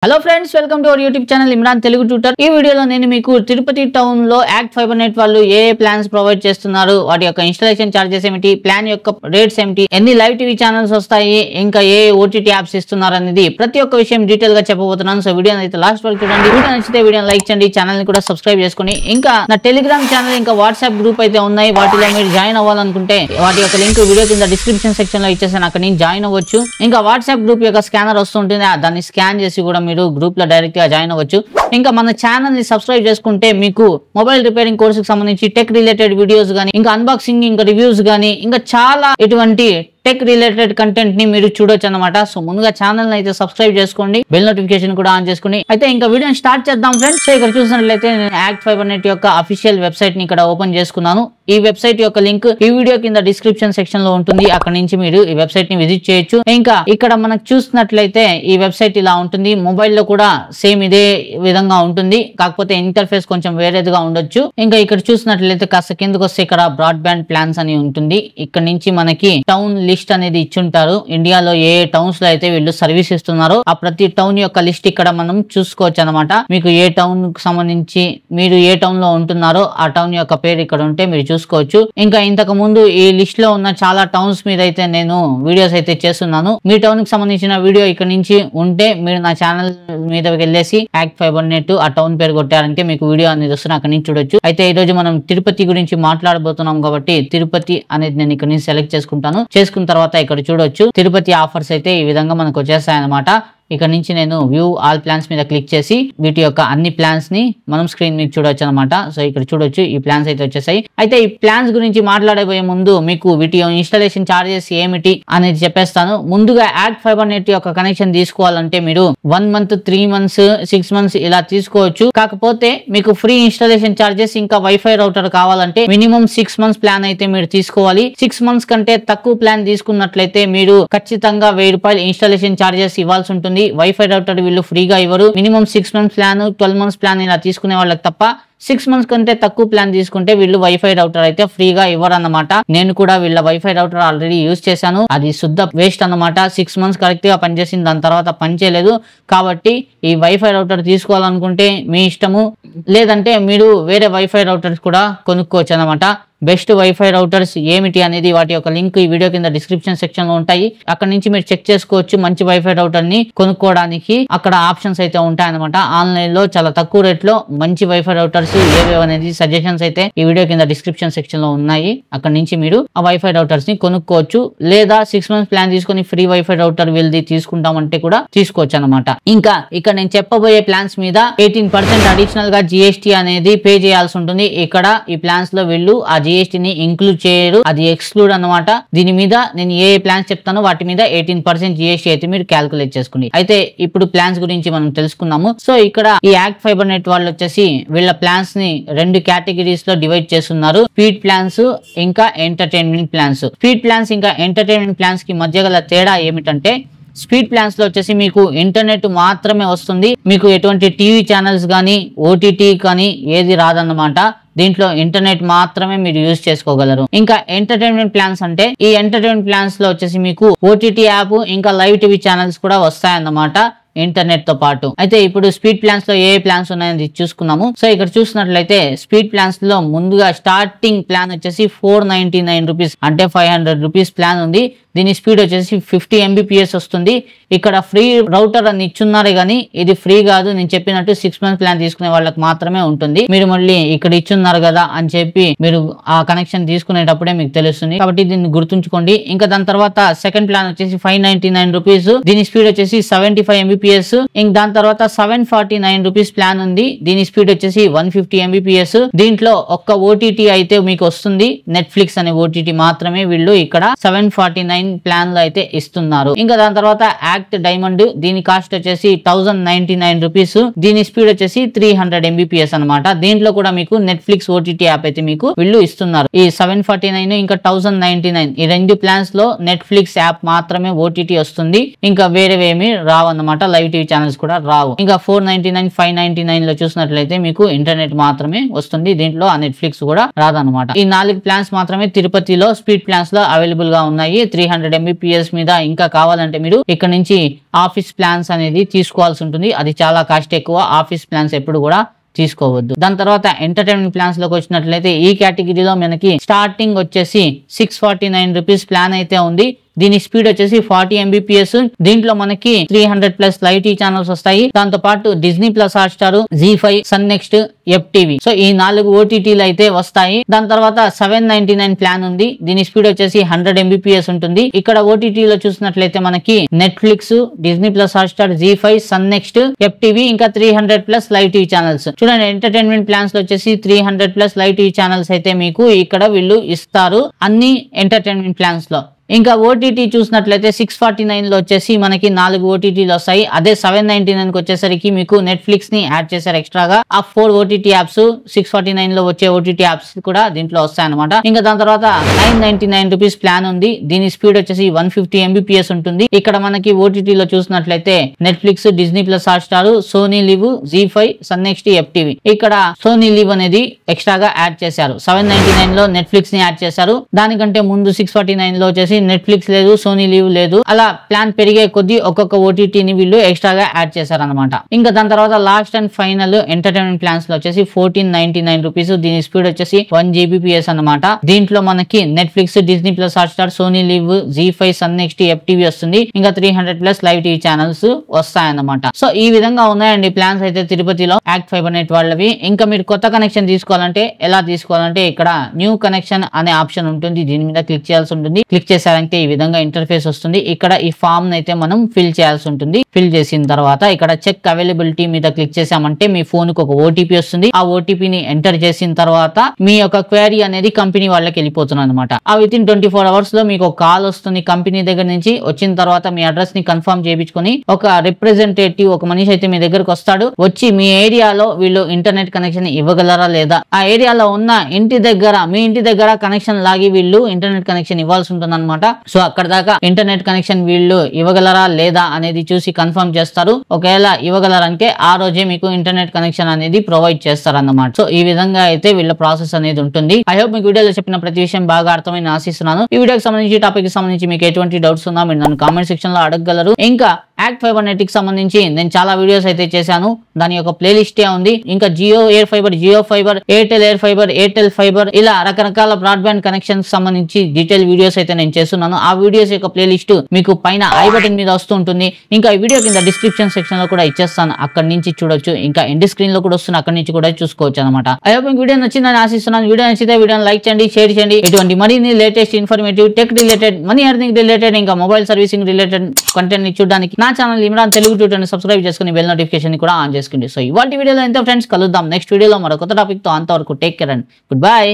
Hello friends, welcome to our YouTube channel Imran Telugu tutor. ఈ వీడియోలో నేను మీకు తిరుపతి టౌన్ లో యాక్ట్ ఫైబర్ నెట్ వాళ్ళు ఏ ప్లాన్స్ ప్రొవైడ్ చేస్తున్నారు, వాటి యొక్క ఇన్స్టాలేషన్ చార్జెస్ ఏమిటి, ప్లాన్ యొక్క రేట్స్ ఏమిటి, ఎన్ని లైవ్ టీవీ ఛానల్స్ వస్తాయి, ఇంకా ఏ ఓటీటీ యాప్స్ ఇస్తున్నారు అనేది ప్రతి ఒక్క విషయం డీటెయిల్ గా చెప్పబోతున్నాను. సో వీడియోని అయితే లాస్ట్ వరకు చూడండి. వీడియో నచ్చితే వీడియోని లైక్ చేయండి, ఛానల్ ని కూడా సబ్స్క్రైబ్ చేసుకోండి. ఇంకా నా టెలిగ్రామ్ ఛానల్ ఇంకా వాట్సాప్ గ్రూప్ అయితే ఉన్నాయి. వాటిలో మీరు జాయిన్ అవ్వాలనుకుంటే వాటి యొక్క లింక్ వీడియో కింద డిస్క్రిప్షన్ సెక్షన్ లో ఇచ్చేసాను, అక్కడ నుంచి జాయిన్ అవ్వచ్చు. ఇంకా వాట్సాప్ గ్రూప్ యొక్క స్కానర్ వస్తుంటుంది, దాన్ని స్కాన్ చేసి కూడా మీరు గ్రూప్ లో డైరెక్ట్ గా జాయిన్ అవ్వచ్చు. ఇంకా మన ఛానల్ ని సబ్స్క్రైబ్ చేసుకుంటే మీకు మొబైల్ రిపేరింగ్ కోర్స్ కి సంబంధించి టెక్ రిలేటెడ్ వీడియోస్ గానీ, ఇంకా అన్బాక్సింగ్, ఇంకా రివ్యూస్ గానీ, ఇంకా చాలా ఇటువంటి టెక్ రిలేటెడ్ కంటెంట్ ని మీరు చూడొచ్చు అనమాట. సో ముందుగా ఛానల్ అయితే సబ్స్క్రైబ్ చేసుకోండి, బెల్ నోటిఫికేషన్ కూడా ఆన్ చేసుకోండి. అయితే ఇంకా వీడియోని స్టార్ట్ చేద్దాం ఫ్రెండ్స్. సో ఇక్కడ చూసినట్లయితే నేను యాక్ట్ ఫైబర్ నెట్ యొక్క అఫీషియల్ వెబ్సైట్ ని ఇక్కడ ఓపెన్ చేసుకున్నాను. ఈ వెబ్సైట్ యొక్క లింక్ ఈ వీడియో కింద డిస్క్రిప్షన్ సెక్షన్ లో ఉంటుంది, అక్కడ నుంచి మీరు ఈ వెబ్సైట్ ని విజిట్ చేయొచ్చు. ఇంకా ఇక్కడ మనకు చూసినట్లయితే ఈ వెబ్సైట్ ఇలా ఉంటుంది. మొబైల్ లో కూడా సేమ్ ఇదే విధంగా ఉంటుంది, కాకపోతే ఇంటర్ఫేస్ కొంచెం వేరేదిగా ఉండొచ్చు. ఇంకా ఇక్కడ చూసినట్లయితే కాస్త కిందకు వస్తే ఇక్కడ బ్రాడ్బ్యాండ్ ప్లాన్స్ అని ఉంటుంది. ఇక్కడ నుంచి మనకి టౌన్ లిస్ట్ అనేది ఇచ్చుంటారు. ఇండియాలో ఏ టౌన్స్ లో అయితే వీళ్ళు సర్వీస్ ఇస్తున్నారో ఆ ప్రతి టౌన్ యొక్క లిస్ట్ ఇక్కడ మనం చూసుకోవచ్చు అనమాట. మీకు ఏ టౌన్ కు సంబంధించి మీరు ఏ టౌన్ లో ఉంటున్నారో ఆ టౌన్ యొక్క పేరు ఇక్కడ ఉంటే మీరు చూసుకోవచ్చు. ఇంకా ఇంతకు ముందు ఈ లిస్ట్ లో ఉన్న చాలా టౌన్స్ మీద అయితే నేను వీడియోస్ అయితే చేస్తున్నాను. మీ టౌన్ కి సంబంధించిన వీడియో ఇక్కడ నుంచి ఉంటే మీరు నా ఛానల్ మీద వెళ్ళేసి యాక్ట్ ఫైబర్ నెట్ ఆ టౌన్ పేరు కొట్టారంటే మీకు వీడియో అనేది వస్తుంది, అక్కడ నుంచి చూడొచ్చు. అయితే ఈ రోజు మనం తిరుపతి గురించి మాట్లాడబోతున్నాం కాబట్టి తిరుపతి అనేది నేను ఇక్కడ నుంచి సెలెక్ట్ చేసుకుంటాను. చేసుకున్న తర్వాత ఇక్కడ చూడొచ్చు తిరుపతి ఆఫర్స్ అయితే ఈ విధంగా మనకు వచ్చేస్తాయి అన్నమాట. ఇక్కడ నుంచి నేను వ్యూ ఆల్ ప్లాన్స్ మీద క్లిక్ చేసి వీటి యొక్క అన్ని ప్లాన్స్ ని మనం స్క్రీన్ మీద చూడొచ్చు అనమాట. సో ఇక్కడ చూడొచ్చు ఈ ప్లాన్స్ అయితే వచ్చేసాయి. అయితే ఈ ప్లాన్స్ గురించి మాట్లాడబోయే ముందు మీకు వీటి ఇన్స్టాలేషన్ చార్జెస్ ఏమిటి అనేది చెప్పేస్తాను. ముందుగా యాక్ట్ ఫైబర్ నెట్ యొక్క కనెక్షన్ తీసుకోవాలంటే మీరు 1 month 3 months 6 months ఇలా తీసుకోవచ్చు. కాకపోతే మీకు ఫ్రీ ఇన్స్టాలేషన్ చార్జెస్ ఇంకా వైఫై రౌటర్ కావాలంటే మినిమం 6 months ప్లాన్ అయితే మీరు తీసుకోవాలి. 6 months కంటే తక్కువ ప్లాన్ తీసుకున్నట్లయితే మీరు ఖచ్చితంగా 1000 రూపాయలు ఇన్స్టాలేషన్ చార్జెస్ ఇవ్వాల్సి ఉంటుంది. వైఫై రౌటర్ వీళ్ళు ఫ్రీగా ఇవ్వరు. Minimum 6 months plan 12 months plan ఇలా తీసుకునే వాళ్ళకి తప్ప 6 months కంటే తక్కువ ప్లాన్ తీసుకుంటే వీళ్ళు వైఫై రౌటర్ అయితే ఫ్రీగా ఇవ్వరు అన్నమాట. నేను కూడా వీళ్ళ వైఫై రౌటర్ ఆల్రెడీ యూజ్ చేశాను, అది శుద్ధ వేస్ట్ అన్నమాట. 6 months కరెక్ట్ గా పనిచేసింది, దాని తర్వాత పనిచేయలేదు. కాబట్టి ఈ వైఫై రౌటర్ తీసుకోవాలనుకుంటే మీ ఇష్టము, లేదంటే మీరు వేరే వైఫై రౌటర్స్ కూడా కొనుక్కోవచ్చు అనమాట. బెస్ట్ వైఫై రౌటర్స్ ఏమిటి అనేది వాటి యొక్క లింక్ ఈ వీడియో కింద డిస్క్రిప్షన్ సెక్షన్ లో ఉంటాయి, అక్కడ నుంచి మీరు చెక్ చేసుకోవచ్చు. మంచి వైఫై రౌటర్ ని కొనుక్కోవడానికి అక్కడ ఆప్షన్స్ అయితే ఉంటాయి అనమాట. ఆన్లైన్ లో చాలా తక్కువ రేట్ లో మంచి వైఫై రౌటర్స్ ఏవేవి అనేది సజెషన్స్ అయితే ఈ వీడియో కింద డిస్క్రిప్షన్ సెక్షన్ లో ఉన్నాయి, అక్కడ నుంచి మీరు ఆ వైఫై రౌటర్స్ ని కొనుక్కోవచ్చు. లేదా 6 months ప్లాన్ తీసుకుని ఫ్రీ వైఫై రౌటర్ వీళ్ళది తీసుకుంటామంటే కూడా తీసుకోవచ్చు అనమాట. ఇంకా ఇక్కడ నేను చెప్పబోయే ప్లాన్స్ మీద 18% అడిషనల్ గా జిఎస్టీ అనేది పే చేయాల్సి ఉంటుంది. ఇక్కడ ఈ ప్లాన్స్ లో వీళ్ళు ఆ జిఎస్టీ ని ఇంక్లూడ్ చేయరు, అది ఎక్స్క్లూడ్ అన్నమాట. దీని మీద నేను ఏ ప్లాన్స్ చెప్తానో వాటి మీద 18% జిఎస్టీ అయితే మీరు క్యాల్కులేట్ చేసుకోండి. అయితే ఇప్పుడు ప్లాన్స్ గురించి మనం తెలుసుకుందాము. సో ఇక్కడ ఈ యాక్ట్ ఫైబర్ నెట్ వాళ్ళు వచ్చేసి వీళ్ళ ప్లాన్స్ ని 2 కేటగిరీస్ లో డివైడ్ చేస్తున్నారు, స్పీడ్ ప్లాన్స్ ఇంకా ఎంటర్టైన్మెంట్ ప్లాన్స్. స్పీడ్ ప్లాన్స్ ఇంకా ఎంటర్టైన్మెంట్ ప్లాన్స్ కి మధ్య గల తేడా ఏమిటంటే స్పీడ్ ప్లాన్స్ లో వచ్చేసి మీకు ఇంటర్నెట్ మాత్రమే వస్తుంది, మీకు ఎటువంటి టీవీ ఛానల్స్ కానీ ఓటీటీ కానీ ఏది రాదన్నమాట. దీంట్లో ఇంటర్నెట్ మాత్రమే మీరు యూజ్ చేసుకోగలరు. ఇంకా ఎంటర్టైన్మెంట్ ప్లాన్స్ అంటే ఈ ఎంటర్టైన్మెంట్ ప్లాన్స్ లో వచ్చేసి మీకు ఓటీటీ యాప్ ఇంకా లైవ్ టీవీ ఛానల్స్ కూడా వస్తాయన్నమాట ఇంటర్నెట్ తో పాటు. అయితే ఇప్పుడు స్పీడ్ ప్లాన్స్ లో ఏ ప్లాన్స్ ఉన్నాయని చూసుకున్నాము. సో ఇక్కడ చూసినట్లయితే స్పీడ్ ప్లాన్స్ లో ముందుగా స్టార్టింగ్ ప్లాన్ వచ్చేసి 499 రూపీస్ అంటే 500 రూపీస్ ప్లాన్ ఉంది. దీని స్పీడ్ వచ్చేసి 50 Mbps వస్తుంది. ఇక్కడ ఫ్రీ రౌటర్ అని ఇచ్చున్నారే గానీ ఇది ఫ్రీ కాదు, నేను చెప్పినట్టు 6 months ప్లాన్ తీసుకునే వాళ్ళకి మాత్రమే ఉంటుంది. మీరు మళ్ళీ ఇక్కడ ఇచ్చున్నారు కదా అని చెప్పి మీరు ఆ కనెక్షన్ తీసుకునేటప్పుడే మీకు తెలుస్తుంది, కాబట్టి దీన్ని గుర్తుంచుకోండి. ఇంకా దాని తర్వాత సెకండ్ ప్లాన్ వచ్చేసి 599 రూపీస్, దీని స్పీడ్ వచ్చేసి 75 Mbps. ఇంక దాని తర్వాత 749 రూపీస్ ప్లాన్ ఉంది, దీని స్పీడ్ వచ్చేసి 150 Mbps. దీంట్లో ఒక్క ఓటీటీ అయితే మీకు వస్తుంది, నెట్ఫ్లిక్స్ అనే ఓటీటీ మాత్రమే వీళ్ళు ఇక్కడ 749 ప్లాన్ లో అయితే ఇస్తున్నారు. ఇంకా దాని తర్వాత యాక్ట్ డైమండ్, దీని కాస్ట్ వచ్చేసి 1099 రూపీస్, దీని స్పీడ్ వచ్చేసి 300 Mbps అనమాట. దీంట్లో కూడా మీకు నెట్ఫ్లిక్స్ ఓటీటీ యాప్ అయితే మీకు వీళ్ళు ఇస్తున్నారు. ఈ 749 ఇంకా 1099 ఈ 2 ప్లాన్స్ లో నెట్ఫ్లిక్స్ యాప్ మాత్రమే ఓటీటీ వస్తుంది, ఇంకా వేరేవేమి రావన్నమాట లైవ్ టీవీ ఛానల్స్ కూడా రావు. ఇంకా 499, 599 లో చూసినట్లయితే మీకు ఇంటర్నెట్ మాత్రమే వస్తుంది. దీంట్లో ఆ నెట్ఫ్లిక్స్ కూడా రాదనమాట. ఈ 4 ప్లాన్స్ మాత్రమే తిరుపతిలో స్పీడ్ ప్లాన్స్ లో అవైలబుల్ గా ఉన్నాయి. 300 Mbps మీద. ఇంకా కావాలంటే మీరు ఇక్కడ నుంచి ఆఫీస్ ప్లాన్స్ అనేది తీసుకోవాల్సి ఉంటుంది. అది చాలా కాస్ట్ ఎక్కువ. ఆఫీస్ ప్లాన్స్ ఎప్పుడు కూడా తీసుకోవద్దు. దాని తర్వాత ఎంటర్టైన్మెంట్ ప్లాన్స్ లోకి వచ్చినట్లయితే ఈ కేటగిరీలో మనకి స్టార్టింగ్ వచ్చేసి 649 రూపీస్ ప్లాన్ అయితే ఉంది. దీని స్పీడ్ వచ్చేసి 40 Mbps. దీంట్లో మనకి 300+ లైవ్ టీవీ ఛానల్స్ వస్తాయి. దాంతో పాటు Disney Plus Hotstar, Zee five, Sun Next, FTV. So ఈ 4 OTTలు అయితే వస్తాయి. దాని తర్వాత 799 ప్లాన్ ఉంది. దీని స్పీడ్ వచ్చేసి 100 Mbps ఉంటుంది. ఇక్కడ OTTలో చూసినట్లయితే మనకి Netflix, Disney Plus Hotstar, Zee five, Sun Next, FTV ఇంకా 300+ లైవ్ టీవీ ఛానల్స్. చూడండి, ఎంటర్టైన్మెంట్ ప్లాన్స్ లో వచ్చేసి 300+ లైవ్ టీవీ ఛానల్స్ అయితే మీకు ఇక్కడ వీళ్ళు ఇస్తారు అన్ని ఎంటర్టైన్మెంట్ ప్లాన్స్ లో. ఇంకా ఓటీటీ చూసినట్లయితే 649 లో వచ్చేసి మనకి 4 OTTలు వస్తాయి. అదే 799 కి వచ్చేసరికి మీకు నెట్ఫ్లిక్స్ ని యాడ్ చేశారు ఎక్స్ట్రాగా. ఆ 4 OTT యాప్స్ 649 లో వచ్చే OTT యాప్స్ కూడా దీంట్లో వస్తాయి అనమాట. ఇంకా దాని తర్వాత 999 రూపీస్ ప్లాన్ ఉంది. దీని స్పీడ్ వచ్చేసి 150 Mbps ఉంటుంది. ఇక్కడ మనకి ఓటీటీలో చూసినట్లయితే Netflix, Disney Plus Hotstar, Sony Liv, Zee five, Sun Next, FTV. ఇక్కడ సోనీ లివ్ అనేది ఎక్స్ట్రాగా యాడ్ చేశారు. 799 లో నెట్ఫ్లిక్స్ ని యాడ్ చేశారు. దానికంటే ముందు 649 లో వచ్చేసి నెట్ఫ్లిక్స్ లేదు, సోనీ లివ్ లేదు. అలా ప్లాన్ పెరిగే కొద్దీ ఒక్కొక్క ఓటీటీని వీళ్ళు ఎక్స్ట్రాగా యాడ్ చేశారనమాట. ఇంకా దాని తర్వాత last and final entertainment plans లో వచ్చేసి 1499 రూపీస్. దీని స్పీడ్ వచ్చేసి 1 Gbps అనమాట. దీంట్లో మనకి Netflix, Disney Plus Hotstar, Sony Liv, Zee five, Sun Next, FTV వస్తుంది. ఇంకా 300+ లైవ్ టీవీ ఛానల్స్ వస్తాయన్నమాట. సో ఈ విధంగా ఉన్నాయండి ప్లాన్స్ అయితే తిరుపతిలో యాక్ట్ ఫైబర్ నెట్ వాళ్ళవి. ఇంకా మీరు కొత్త కనెక్షన్ తీసుకోవాలంటే ఎలా తీసుకోవాలంటే ఇక్కడ న్యూ కనెక్షన్ అనే ఆప్షన్ ఉంటుంది. దీని మీద క్లిక్ చేయాల్సి ఉంటుంది. క్లిక్ చేశారంటే ఈ విధంగా ఇంటర్ఫేస్ వస్తుంది. ఇక్కడ ఈ ఫామ్ అయితే మనం ఫిల్ చేయాల్సి ఉంటుంది. ఫిల్ చేసిన తర్వాత ఇక్కడ చెక్ అవైలబిలిటీ మీద క్లిక్ చేసామంటే మీ ఫోన్ కు ఒక ఓటీపీ వస్తుంది. ఆ ఓటీపీని ఎంటర్ చేసిన తర్వాత మీ యొక్క క్వైరీ అనేది కంపెనీ వాళ్ళకి వెళ్ళిపోతుంది అనమాట. ఆ విత్ ఇన్ 24 hours లో మీకు ఒక కాల్ వస్తుంది కంపెనీ దగ్గర నుంచి. వచ్చిన తర్వాత మీ అడ్రస్ ని కన్ఫర్మ్ చేయించుకొని ఒక రిప్రజెంటేటివ్, ఒక మనిషి అయితే మీ దగ్గరకు వస్తాడు. వచ్చి మీ ఏరియాలో వీళ్ళు ఇంటర్నెట్ కనెక్షన్ ఇవ్వగలరా లేదా, ఆ ఏరియాలో ఉన్న ఇంటి దగ్గర, మీ ఇంటి దగ్గర కనెక్షన్ లాగి వీళ్ళు ఇంటర్నెట్ కనెక్షన్ ఇవ్వాల్సి ఉంటుంది అనమాట. సో అక్కడ దాకా ఇంటర్నెట్ కనెక్షన్ వీళ్ళు ఇవ్వగలరా లేదా అనేది చూసి కన్ఫర్మ్ చేస్తారు. ఒకవేళ ఇవ్వగలరంటే ఆ రోజే మీకు ఇంటర్నెట్ కనెక్షన్ అనేది ప్రొవైడ్ చేస్తారన్నమాట. సో ఈ విధంగా అయితే వీళ్ళ ప్రాసెస్ అనేది ఉంటుంది. ఐ హోప్ మీకు వీడియోలో చెప్పిన ప్రతి విషయం బాగా అర్థమైంది ఆశిస్తున్నాను. ఈ వీడియోకి సంబంధించి టాపిక్ కి సంబంధించి మీకు ఎటువంటి డౌట్స్ ఉన్నా మీరు నన్ను కామెంట్ సెక్షన్ లో అడగగలరు. ఇంకా యాక్ట్ ఫైబర్ నెట్ కి సంబంధించి నేను చాలా వీడియోస్ అయితే చేశాను. దాని యొక్క ప్లేలిస్టే ఉంది. ఇంకా Jio air fiber, Jio fiber, Airtel air fiber, Airtel fiber, ఇలా రకరకాల బ్రాడ్బ్యాండ్ కనెక్షన్ సంబంధించి డీటెయిల్ వీడియోస్ అయితే నేను చేస్తున్నాను. ఆ వీడియోస్ యొక్క ప్లేలిస్ట్ మీకు పైన ఐ బటన్ మీద వస్తూ ఉంటుంది. ఇంకా ఈ వీడియో కింద డిస్క్రిప్షన్ సెక్షన్ లో కూడా ఇచ్చేస్తాను, అక్కడి నుంచి చూడొచ్చు. ఇంకా ఎండ్ స్క్రీన్ లో కూడా వస్తుంది, అక్కడి నుంచి కూడా చూసుకోవచ్చు అనమాట. ఐ హోప్ మీకు వీడియో నచ్చిందని ఆశిస్తున్నాను. వీడియో నచ్చితే వీడియోని లైక్ చేయండి, షేర్ చేయండి. ఇటువంటి మరిన్ని latest informative, tech related, money earning related, ఇంకా మొబైల్ సర్వీసింగ్ రిలేటెడ్ కంటెంట్ ని చూడడానికి నా ఛానల్ ఇమ్రాన్ తెలుగు ట్యూటర్ ని సబ్స్క్రైబ్ చేసుకుని బెల్ నోటిఫికేషన్ కూడా ఆన్ చేసుకోండి. సో ఇవాళ వీడియోలో ఎంత ఫ్రెండ్స్, కలుద్దాం నెక్స్ట్ వీడియోలో మరో కొత్త టాపిక్ తో. అంతవరకు take care and good bye.